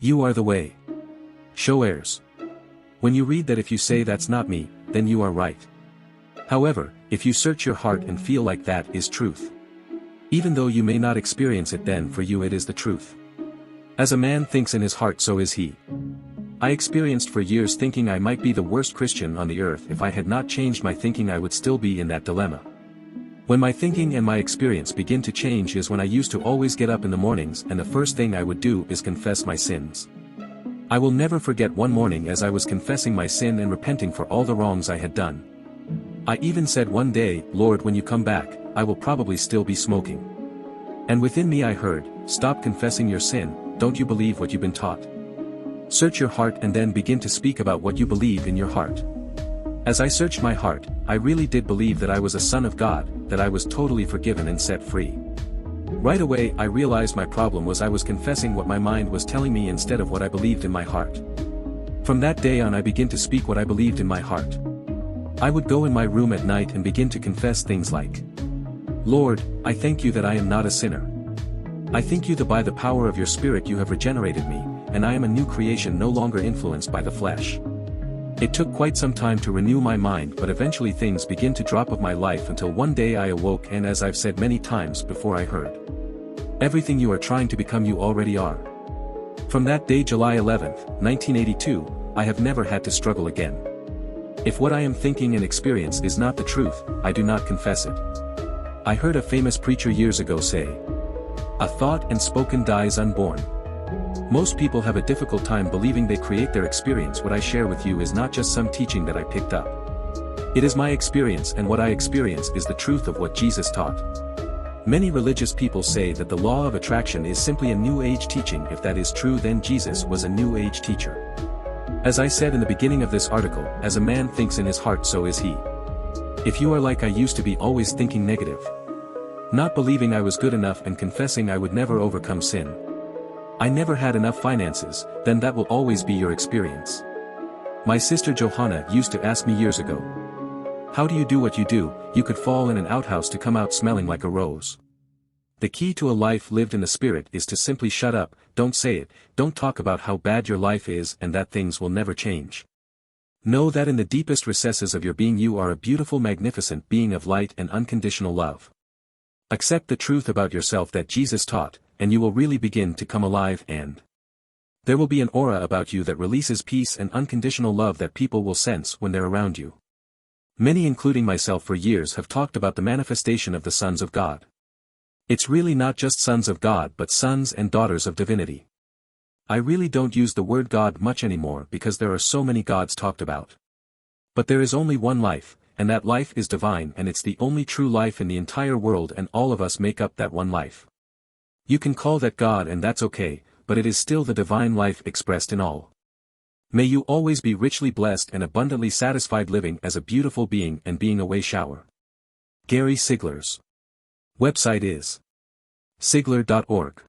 You are the way. Show heirs. When you read that if you say that's not me, then you are right. However, if you search your heart and feel like that is truth. Even though you may not experience it, then for you it is the truth. As a man thinks in his heart, so is he. I experienced for years thinking I might be the worst Christian on the earth. If I had not changed my thinking, I would still be in that dilemma. When my thinking and my experience begin to change is when I used to always get up in the mornings and the first thing I would do is confess my sins. I will never forget one morning as I was confessing my sin and repenting for all the wrongs I had done. I even said one day, Lord, when you come back, I will probably still be smoking. And within me I heard, stop confessing your sin, don't you believe what you've been taught? Search your heart and then begin to speak about what you believe in your heart. As I searched my heart, I really did believe that I was a son of God, that I was totally forgiven and set free. Right away I realized my problem was I was confessing what my mind was telling me instead of what I believed in my heart. From that day on I began to speak what I believed in my heart. I would go in my room at night and begin to confess things like, Lord, I thank you that I am not a sinner. I thank you that by the power of your Spirit you have regenerated me, and I am a new creation no longer influenced by the flesh. It took quite some time to renew my mind, but eventually things began to drop of my life until one day I awoke, and as I've said many times before, I heard, everything you are trying to become you already are. From that day, July 11th, 1982, I have never had to struggle again. If what I am thinking and experience is not the truth, I do not confess it. I heard a famous preacher years ago say, a thought and spoken dies unborn. Most people have a difficult time believing they create their experience. What I share with you is not just some teaching that I picked up. It is my experience, and what I experience is the truth of what Jesus taught. Many religious people say that the law of attraction is simply a New Age teaching. If that is true, then Jesus was a New Age teacher. As I said in the beginning of this article, as a man thinks in his heart, so is he. If you are like I used to be, always thinking negative, not believing I was good enough and confessing I would never overcome sin, I never had enough finances, then that will always be your experience. My sister Johanna used to ask me years ago, how do you do what you do? You could fall in an outhouse to come out smelling like a rose. The key to a life lived in the Spirit is to simply shut up, don't say it, don't talk about how bad your life is and that things will never change. Know that in the deepest recesses of your being you are a beautiful, magnificent being of light and unconditional love. Accept the truth about yourself that Jesus taught, and you will really begin to come alive, and there will be an aura about you that releases peace and unconditional love that people will sense when they're around you. Many, including myself for years, have talked about the manifestation of the sons of God. It's really not just sons of God but sons and daughters of divinity. I really don't use the word God much anymore because there are so many gods talked about. But there is only one life, and that life is divine, and it's the only true life in the entire world, and all of us make up that one life. You can call that God, and that's okay, but it is still the divine life expressed in all. May you always be richly blessed and abundantly satisfied, living as a beautiful being and being a way shower. Gary Sigler's website is sigler.org.